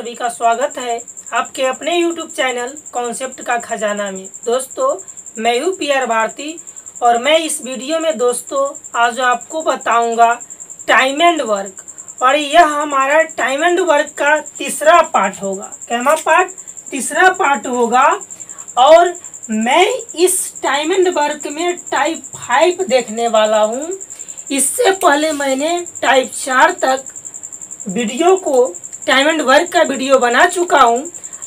सभी का स्वागत है आपके अपने YouTube चैनल कॉन्सेप्ट का खजाना में। दोस्तों मैं हूँ PR भारती और मैं इस वीडियो में दोस्तों आज आपको बताऊंगा टाइम एंड वर्क, और यह हमारा टाइम एंड वर्क का तीसरा पार्ट होगा। कहना पार्ट तीसरा पार्ट होगा और मैं इस टाइम एंड वर्क में टाइप 5 देखने वाला हूँ। इससे पहले मैंने टाइप 4 तक वीडियो को टाइम एंड वर्क का वीडियो बना चुका हूं।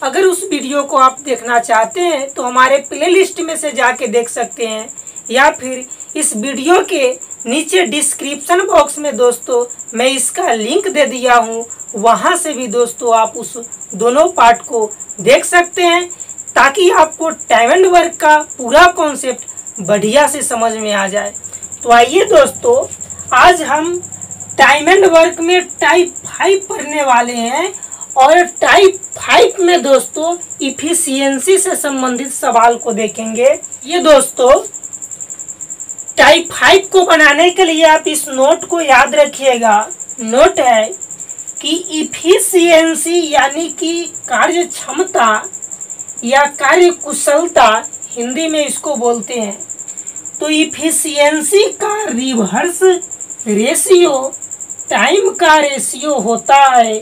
अगर उस वीडियो को आप देखना चाहते हैं तो हमारे प्लेलिस्ट में से जाके देख सकते हैं, या फिर इस वीडियो के नीचे डिस्क्रिप्शन बॉक्स में दोस्तों मैं इसका लिंक दे दिया हूं, वहां से भी दोस्तों आप उस दोनों पार्ट को देख सकते हैं, ताकि आपको टाइम एंड वर्क का पूरा कॉन्सेप्ट बढ़िया से समझ में आ जाए। तो आइए दोस्तों, आज हम टाइम एंड वर्क में टाइप 5 पढ़ने वाले हैं, और टाइप 5 में दोस्तों इफिशियंसी से संबंधित सवाल को देखेंगे। ये दोस्तों टाइप 5 को बनाने के लिए आप इस नोट को याद रखिएगा। नोट है कि इफिशियंसी यानी कि कार्य क्षमता या कार्य कुशलता, हिंदी में इसको बोलते हैं। तो इफिशियंसी का रिवर्स रेशियो टाइम का रेशियो होता है,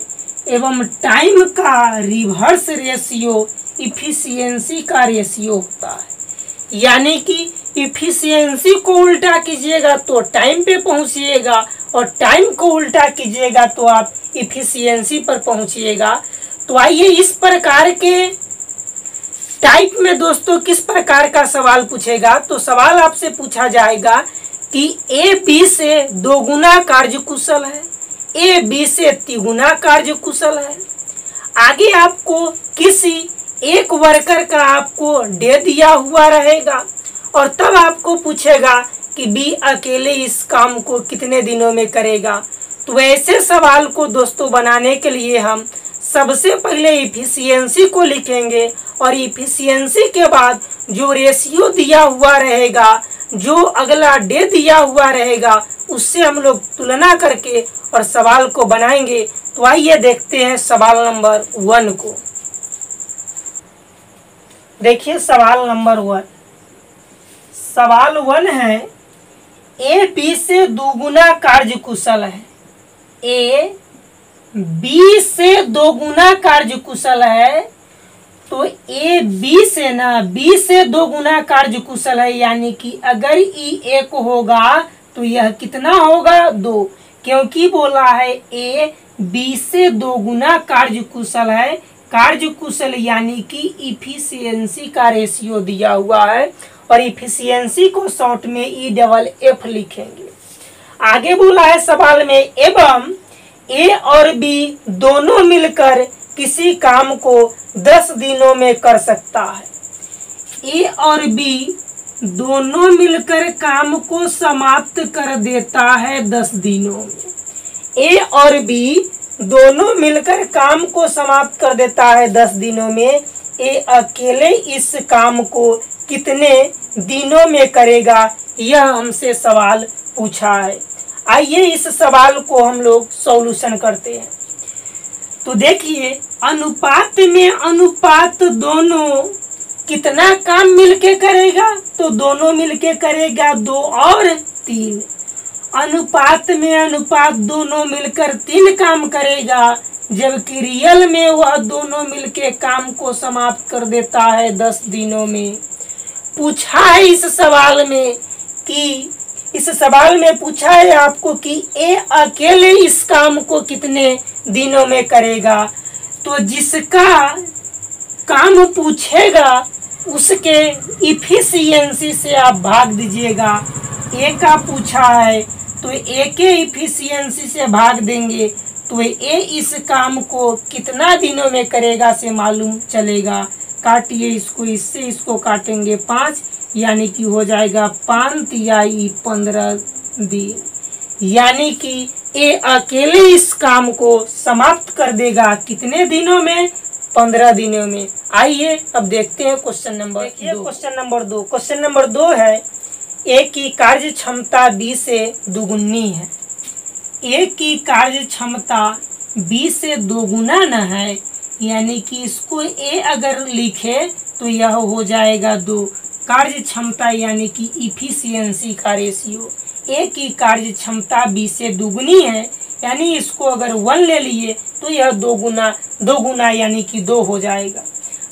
एवं टाइम का रिवर्स रेशियो इफिशियंसी का रेशियो होता है। यानी कि इफिशियंसी को उल्टा कीजिएगा तो टाइम पे पहुंचिएगा, और टाइम को उल्टा कीजिएगा तो आप इफिशियंसी पर पहुंचिएगा। तो आइए, इस प्रकार के टाइप में दोस्तों किस प्रकार का सवाल पूछेगा। तो सवाल आपसे पूछा जाएगा कि ए बी से 2 गुना कार्य कुशल है, ए बी से 3 गुना कार्य कुशल है। आगे आपको किसी एक वर्कर का आपको डे दिया हुआ रहेगा, और तब आपको पूछेगा कि बी अकेले इस काम को कितने दिनों में करेगा। तो ऐसे सवाल को दोस्तों बनाने के लिए हम सबसे पहले इफिशियंसी को लिखेंगे, और इफिशियंसी के बाद जो रेशियो दिया हुआ रहेगा, जो अगला डे दिया हुआ रहेगा, उससे हम लोग तुलना करके और सवाल को बनाएंगे। तो आइए देखते हैं सवाल नंबर 1 को। देखिए सवाल नंबर 1। सवाल 1 है, ए बी से 2 गुना कार्य कुशल है। ए बी से 2 गुना कार्य कुशल है, तो ए बी से बी से 2 गुना कार्य कुशल है, यानी कि अगर ई 1 होगा तो यह कितना होगा 2, क्योंकि बोला है ए बी से 2 गुना कार्य कुशल है। कार्य कुशल यानी कि इफिशियंसी का रेशियो दिया हुआ है, और इफिशियंसी को शॉर्ट में EFF लिखेंगे। आगे बोला है सवाल में, एवं ए और बी दोनों मिलकर किसी काम को 10 दिनों में कर सकता है। ए और बी दोनों मिलकर काम को समाप्त कर देता है 10 दिनों में। ए और बी दोनों मिलकर काम को समाप्त कर देता है 10 दिनों में। ए अकेले इस काम को कितने दिनों में करेगा, यह हमसे सवाल पूछा है। आइए इस सवाल को हम लोग सॉल्यूशन करते हैं। तो देखिए, अनुपात में अनुपात दोनों कितना काम मिलके करेगा, तो दोनों मिलके करेगा 2 और 3। अनुपात में अनुपात दोनों मिलकर 3 काम करेगा, जबकि रियल में वह दोनों मिलके काम को समाप्त कर देता है 10 दिनों में। पूछा है इस सवाल में कि इस सवाल में पूछा है आपको कि ए अकेले इस काम को कितने दिनों में करेगा। तो जिसका काम पूछेगा उसके इफिशियंसी से आप भाग दीजिएगा। ए का पूछा है तो ए के इफिशियंसी से भाग देंगे, तो ए इस काम को कितना दिनों में करेगा से मालूम चलेगा। काटिए इसको, इससे इसको काटेंगे 5, यानी कि हो जाएगा 5 तिहाई 15 दिन, यानी कि ए अकेले इस काम को समाप्त कर देगा कितने दिनों में, 15 दिनों में। आइए अब देखते हैं क्वेश्चन नंबर 2। क्वेश्चन नंबर 2 है, ए की कार्य क्षमता बी से दुगुनी है। ए की कार्य क्षमता बी से 2 गुना न है, यानी कि इसको ए अगर लिखे तो यह हो जाएगा 2। कार्य क्षमता यानी कि इफिशियंसी का रेशियो, ए की कार्य क्षमता बी से दुगुनी है, यानी इसको अगर 1 ले लिए तो यह 2 गुना यानी कि 2 हो जाएगा।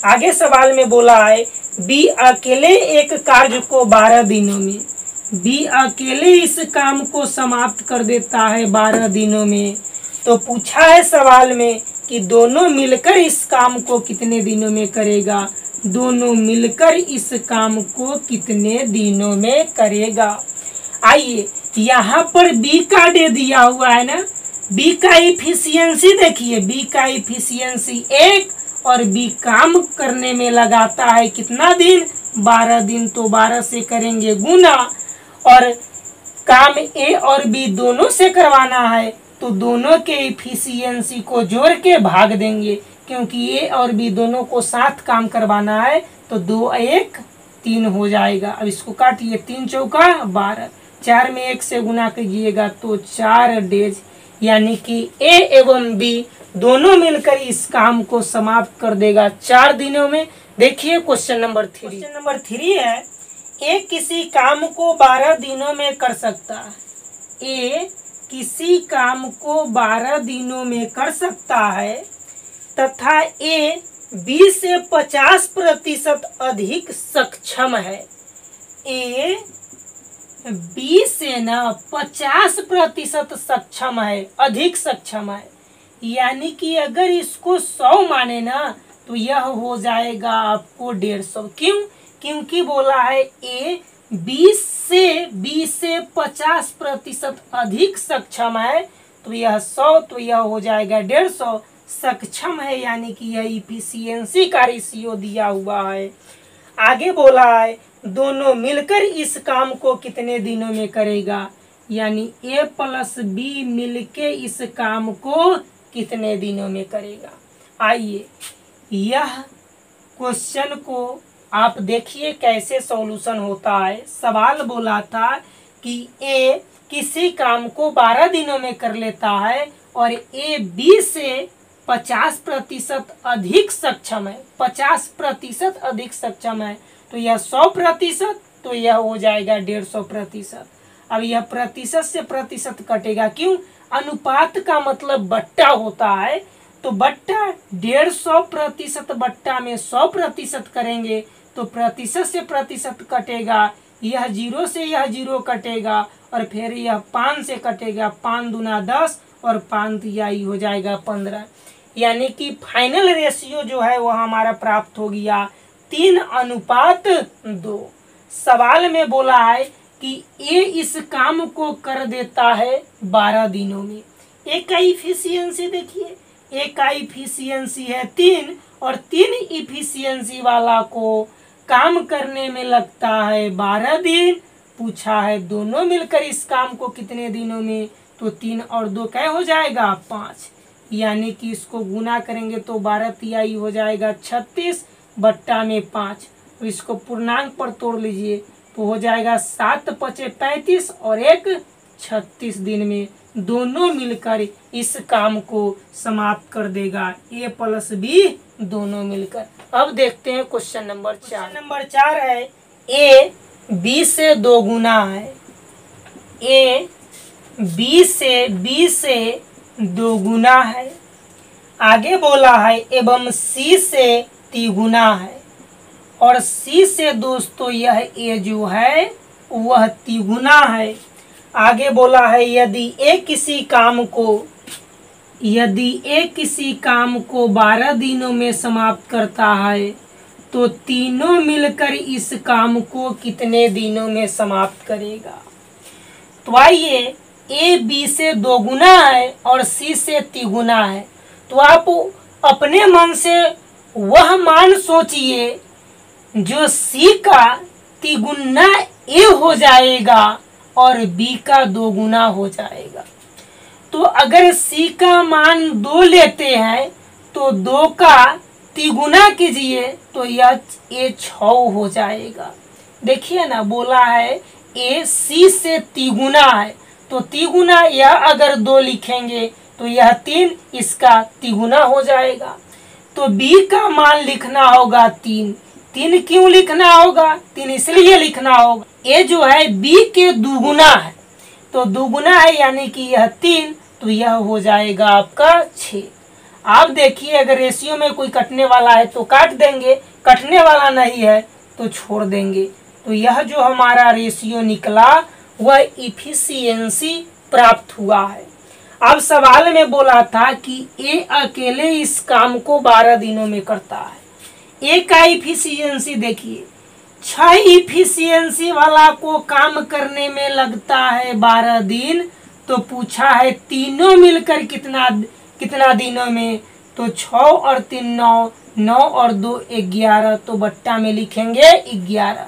आगे सवाल में बोला है बी अकेले एक कार्य को 12 दिनों में, बी अकेले इस काम को समाप्त कर देता है 12 दिनों में। तो पूछा है सवाल में कि दोनों मिलकर इस काम को कितने दिनों में करेगा, दोनों मिलकर इस काम को कितने दिनों में करेगा। आइए यहाँ पर बी का दे दिया हुआ है ना, बी का इफिशियंसी देखिए, बी का इफिशियंसी 1 और बी काम करने में लगाता है कितना दिन, 12 दिन। तो 12 से करेंगे गुना, और काम ए और बी दोनों से करवाना है तो दोनों के इफिशियंसी को जोड़ के भाग देंगे, क्योंकि ए और बी दोनों को साथ काम करवाना है। तो 2 1 3 हो जाएगा। अब इसको काटिए, 3 चौका 12, 4 में 1 से गुना कीजिएगा तो 4 डेज, यानी कि ए एवं बी दोनों मिलकर इस काम को समाप्त कर देगा 4 दिनों में। देखिए क्वेश्चन नंबर 3। क्वेश्चन नंबर 3 है ए किसी काम को 12 दिनों में कर सकता है, ए किसी काम को 12 दिनों में कर सकता है तथा ए बी से 50% अधिक सक्षम है। ए बी से ना 50% सक्षम है, अधिक सक्षम है, यानी कि अगर इसको 100 माने ना तो यह हो जाएगा आपको 150। क्यों? क्योंकि बोला है ए बी से 50% अधिक सक्षम है, तो यह 100, तो यह हो जाएगा 150। सक्षम है यानी कि यह इफिशियंसी का रेशियो दिया हुआ है। आगे बोला है दोनों मिलकर इस काम को कितने दिनों में करेगा, यानी ए प्लस बी मिलके इस काम को कितने दिनों में करेगा। आइए यह क्वेश्चन को आप देखिए कैसे सॉल्यूशन होता है। सवाल बोला था कि ए किसी काम को 12 दिनों में कर लेता है और ए बी से 50% अधिक सक्षम है, 50% अधिक सक्षम है, तो यह 100%, तो यह हो जाएगा 150%। अब यह प्रतिशत से प्रतिशत कटेगा, क्यों? अनुपात का मतलब बट्टा होता है, तो बट्टा 150% बट्टा में 100% करेंगे तो प्रतिशत से प्रतिशत कटेगा, यह 0 से यह 0 कटेगा और फिर यह 5 से कटेगा, 5 दूना 10 और 5 तिहाई हो जाएगा 15, यानी कि फाइनल रेशियो जो है वह हमारा प्राप्त हो गया 3:2। सवाल में बोला है कि ए इस काम को कर देता है 12 दिनों में। ए का इफिशियंसी देखिए, ए का इफिशियंसी है 3 और 3 इफिशियंसी वाला को काम करने में लगता है 12 दिन। पूछा है दोनों मिलकर इस काम को कितने दिनों में, तो 3 और 2 क्या हो जाएगा 5, यानी कि इसको गुना करेंगे तो 12 तिहाई हो जाएगा 36 बट्टा में 5। इसको पूर्णांक पर तोड़ लीजिए तो हो जाएगा 7 पचे 35 और 1 36 दिन में दोनों मिलकर इस काम को समाप्त कर देगा, ए प्लस बी दोनों मिलकर। अब देखते हैं क्वेश्चन नंबर 4। क्वेश्चन नंबर 4 है ए बी से 2 गुना है, ए बी से 2 गुना है। आगे बोला है एवं सी से 3 गुना है, और सी से दोस्तों यह ए जो है वह 3 गुना है। आगे बोला है यदि ए किसी काम को 12 दिनों में समाप्त करता है तो तीनों मिलकर इस काम को कितने दिनों में समाप्त करेगा। तो आइए ए बी से 2 गुना है और सी से 3 गुना है, तो आप अपने मन से वह मान सोचिए जो सी का 3 गुना ए हो जाएगा और बी का 2 गुना हो जाएगा। तो अगर सी का मान 2 लेते हैं तो 2 का 3 गुना कीजिए तो यह ए 6 हो जाएगा। देखिए ना, बोला है ए सी से 3 गुना है, तो 3 गुना यह अगर 2 लिखेंगे तो यह 3 इसका 3 गुना हो जाएगा। तो b का मान लिखना होगा 3। 3 क्यों लिखना होगा? 3 इसलिए लिखना होगा, ये जो है b के दुगुना है, तो दुगुना है यानी कि यह 3, तो यह हो जाएगा आपका 6। आप देखिए अगर रेशियो में कोई कटने वाला है तो काट देंगे, कटने वाला नहीं है तो छोड़ देंगे। तो यह जो हमारा रेशियो निकला वह इफिशियंसी प्राप्त हुआ है। अब सवाल में बोला था कि ए अकेले इस काम को 12 दिनों में करता है। ए का इफिशियंसी देखिए, 6 इफिशियंसी वाला को काम करने में लगता है 12 दिन, तो पूछा है तीनों मिलकर कितना दिनों में, तो 6 और 3 9, 9 और 2 11, तो बट्टा में लिखेंगे 11।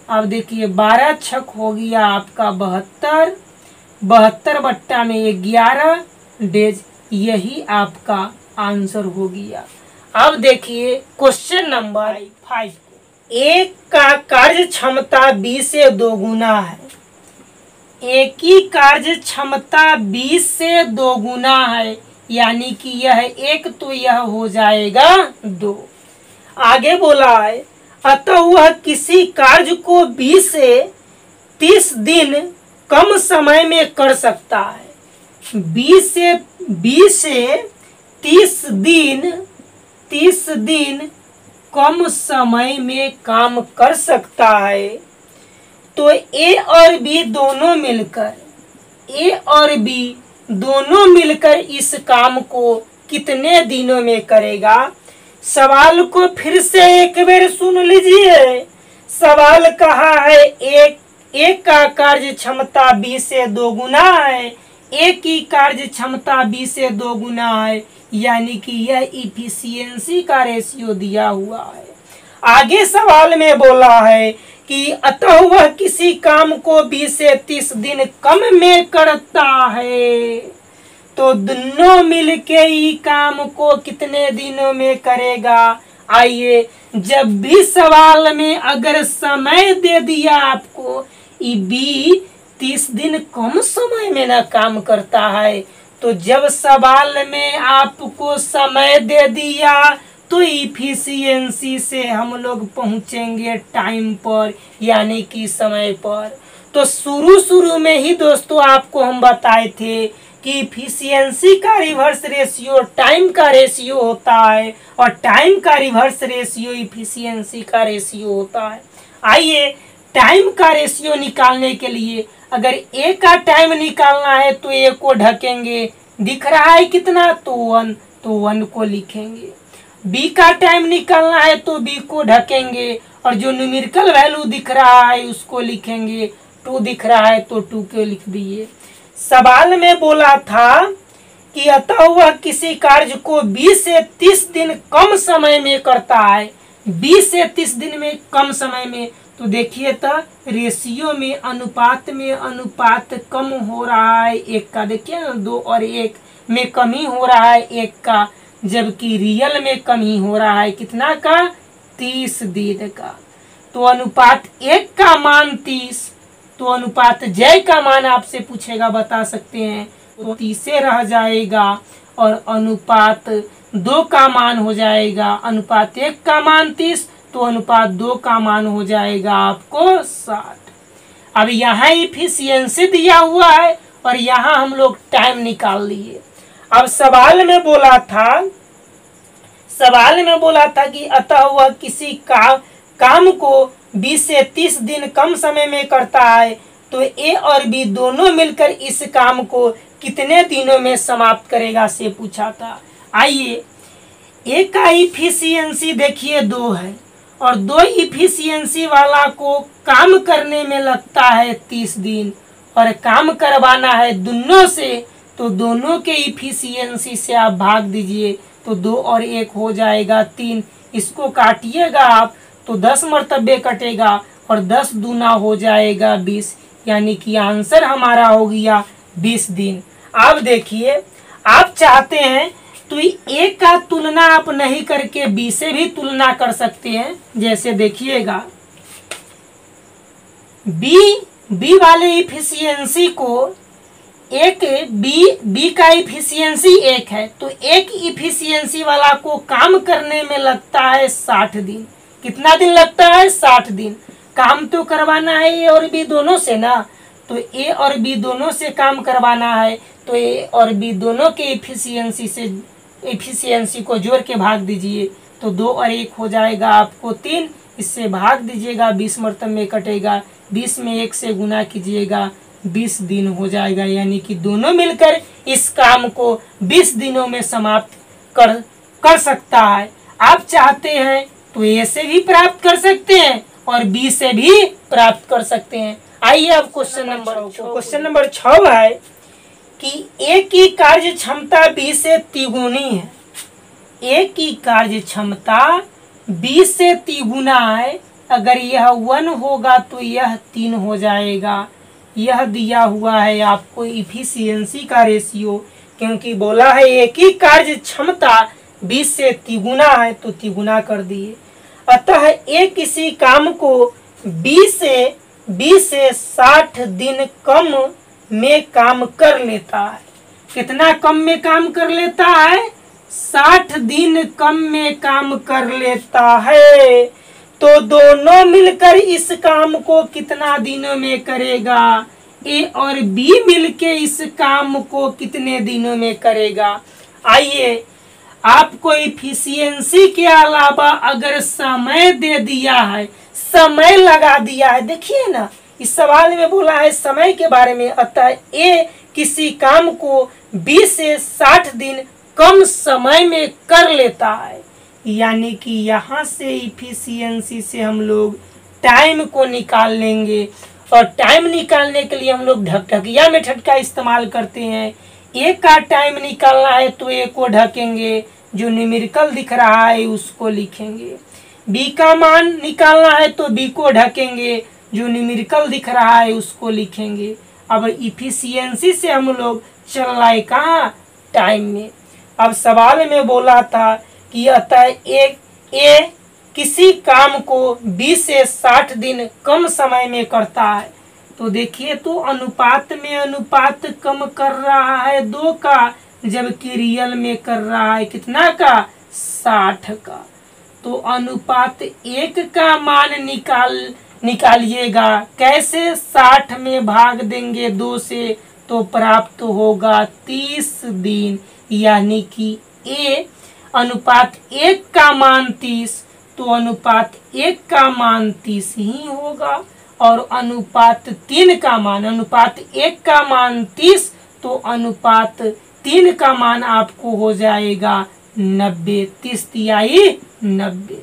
अब देखिए 12 छक हो गया आपका 72, 72 बट्टा में 11 डेज, यही आपका आंसर हो गया। अब देखिए क्वेश्चन नंबर 5, एक का कार्य क्षमता 20 से 2 गुना है। एक की कार्य क्षमता 20 से 2 गुना है, यानी कि यह 1 तो यह हो जाएगा 2। आगे बोला है अतः वह किसी कार्य को 20 से 30 दिन कम समय में कर सकता है। 20 से 30 दिन कम समय में काम कर सकता है। तो ए और बी दोनों मिलकर इस काम को कितने दिनों में करेगा? सवाल को फिर से एक बार सुन लीजिए। सवाल कहा है एक का कार्य क्षमता 20 से 2 गुना है, एक की कार्य क्षमता 20 से 2 गुना है, यानी कि यह इफिशियंसी का रेशियो दिया हुआ है। आगे सवाल में बोला है कि अतः वह किसी काम को 20 से 30 दिन कम में करता है। तो दोनों मिलके ही काम को कितने दिनों में करेगा? आइए, जब भी सवाल में अगर समय दे दिया आपको बी 30 दिन कम समय में ना काम करता है, तो जब सवाल में आपको समय दे दिया तो इफिशियंसी से हम लोग पहुंचेंगे टाइम पर, यानी कि समय पर। तो शुरू में ही दोस्तों आपको हम बताए थे कि इफिशियंसी का रिवर्स रेशियो टाइम का रेशियो होता है, और टाइम का रिवर्स रेशियो इफिशियंसी का रेशियो होता है। आइए, टाइम का रेशियो निकालने के लिए अगर ए का टाइम निकालना है तो ए को ढकेंगे, दिख रहा है कितना, तो 1, तो 1 को लिखेंगे। बी का टाइम निकालना है तो बी को ढकेंगे, और जो न्यूमेरिकल वैल्यू दिख रहा है उसको लिखेंगे। 2 दिख रहा है तो 2 को लिख दिए। सवाल में बोला था कि अतः वह किसी कार्य को 20 से 30 दिन कम समय में करता है। 20 से 30 दिन में कम समय में, तो देखिए तो रेशियो में अनुपात कम हो रहा है 1 का, देखिए ना 2 और 1 में कमी हो रहा है 1 का, जबकि रियल में कमी हो रहा है कितना का, 30 दिन का। तो अनुपात 1 का मान 30, तो अनुपात जय का मान आपसे पूछेगा, बता सकते हैं, तो 30 से रह जाएगा, और अनुपात 2 का मान हो जाएगा, अनुपात 1 का मान 30, तो अनुपात 2 का मान हो जाएगा आपको 60। अब यहाँ इफिशियंसी दिया हुआ है और यहाँ हम लोग टाइम निकाल लिए। अब सवाल में बोला था कि अतः वह किसी काम को 20 से 30 दिन कम समय में करता है, तो ए और बी दोनों मिलकर इस काम को कितने दिनों में समाप्त करेगा से पूछा था। आइए, ए का इफिशियंसी देखिए 2 है, और 2 इफिशियंसी वाला को काम करने में लगता है 30 दिन, और काम करवाना है दोनों से, तो दोनों के इफिशियंसी से आप भाग दीजिए, तो 2 और 1 हो जाएगा 3। इसको काटिएगा आप तो 10 मरतबे कटेगा, और 10 दूना हो जाएगा 20, यानी कि आंसर हमारा हो गया 20 दिन। आप देखिए, आप चाहते हैं तो ए का तुलना आप नहीं करके बी से भी तुलना कर सकते हैं। जैसे देखिएगा, बी वाले इफिशियंसी को एक बी का इफिशियंसी 1 है, तो एक इफिशियंसी वाला को काम करने में लगता है 60 दिन। कितना दिन लगता है? 60 दिन। काम तो करवाना है ए और बी दोनों से ना, तो ए और बी दोनों से काम करवाना है, तो ए और बी दोनों के इफिशियंसी को जोड़ के भाग दीजिए, तो 2 और 1 हो जाएगा आपको 3। इससे भाग दीजिएगा, 20 मरतब में कटेगा, 20 में 1 से गुना कीजिएगा, 20 दिन हो जाएगा। यानी कि दोनों मिलकर इस काम को 20 दिनों में समाप्त कर सकता है। आप चाहते हैं तो ए से भी प्राप्त कर सकते हैं और बी से भी प्राप्त कर सकते हैं। आइए अब क्वेश्चन नंबर 6 है कि ए की कार्य क्षमता बी से तिगुनी है। ए की कार्य क्षमता बी से तिगुना है। अगर यह 1 होगा तो यह 3 हो जाएगा। यह दिया हुआ है आपको इफिशियंसी का रेशियो, क्योंकि बोला है ए की कार्य क्षमता 20 से तिगुना है, तो तिगुना कर दिए। अतः ए किसी काम को 20 से 60 दिन कम में काम कर लेता है। कितना कम में काम कर लेता है? 60 दिन कम में काम कर लेता है। तो दोनों मिलकर इस काम को कितना दिनों में करेगा? ए और बी मिलके इस काम को कितने दिनों में करेगा? आइए, आपको इफिशियंसी के अलावा अगर समय दे दिया है, समय लगा दिया है, देखिए ना इस सवाल में बोला है समय के बारे में। अतः ए किसी काम को 20 से 60 दिन कम समय में कर लेता है। यानी कि यहाँ से इफिशियंसी से हम लोग टाइम को निकाल लेंगे, और टाइम निकालने के लिए हम लोग ढकढकिया मेथड का इस्तेमाल करते हैं। ए का टाइम निकालना है तो ए को ढकेंगे, जो न्यूमेरिकल दिख रहा है उसको लिखेंगे। बी का मान निकालना है तो बी को ढकेंगे, जो न्यूमेरिकल दिख रहा है उसको लिखेंगे। अब इफिशियंसी से हम लोग चल रहा है कहाँ? टाइम में। अब सवाल में बोला था कि अतः ए किसी काम को 20 से 60 दिन कम समय में करता है। तो देखिए, तो अनुपात में अनुपात कम कर रहा है 2 का, जबकि रियल में कर रहा है कितना का? 60 का। तो अनुपात 1 का मान निकालिएगा। कैसे? 60 में भाग देंगे 2 से तो प्राप्त होगा 30 दिन। यानी कि ए अनुपात 1 का मान 30, तो अनुपात 1 का मान 30 ही होगा। और अनुपात 3 का मान, अनुपात 1 का मान 30, तो अनुपात 3 का मान आपको हो जाएगा 90। 30 तिहाई 90।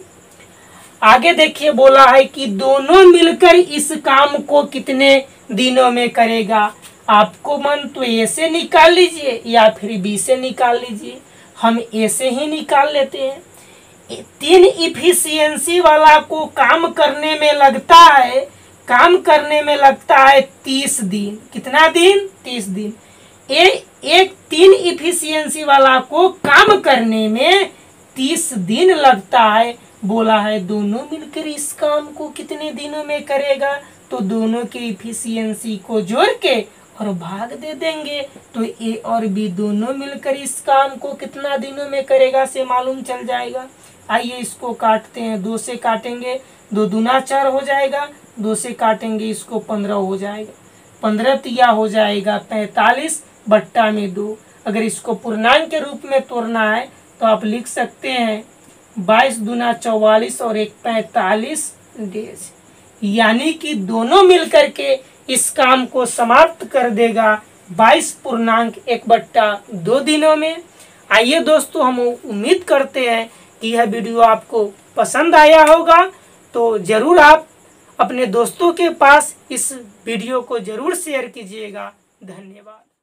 आगे देखिए, बोला है कि दोनों मिलकर इस काम को कितने दिनों में करेगा। आपको मन तो ए से निकाल लीजिए या फिर बी से निकाल लीजिए। हम ए से ही निकाल लेते हैं। 3 इफिशियंसी वाला को काम करने में लगता है 30 दिन। कितना दिन? 30 दिन। एक 3 इफिशियंसी वाला को काम करने में 30 दिन लगता है। बोला है दोनों मिलकर इस काम को कितने दिनों में करेगा, तो दोनों के इफिशियंसी को जोड़ के और भाग दे देंगे, तो ए और बी दोनों मिलकर इस काम को कितना दिनों में करेगा से मालूम चल जाएगा। आइए इसको काटते हैं। 2 से काटेंगे, 2 दूना 4 हो जाएगा। 2 से काटेंगे इसको 15 हो जाएगा। 15 तिया हो जाएगा 45 बट्टा में 2। अगर इसको पूर्णांक के रूप में तोड़ना है तो आप लिख सकते हैं 22 दूना 44 और 1 45 डेज। यानी कि दोनों मिलकर के इस काम को समाप्त कर देगा 22.1/2 दिनों में। आइए दोस्तों, हम उम्मीद करते हैं कि यह वीडियो आपको पसंद आया होगा, तो जरूर आप अपने दोस्तों के पास इस वीडियो को जरूर शेयर कीजिएगा। धन्यवाद।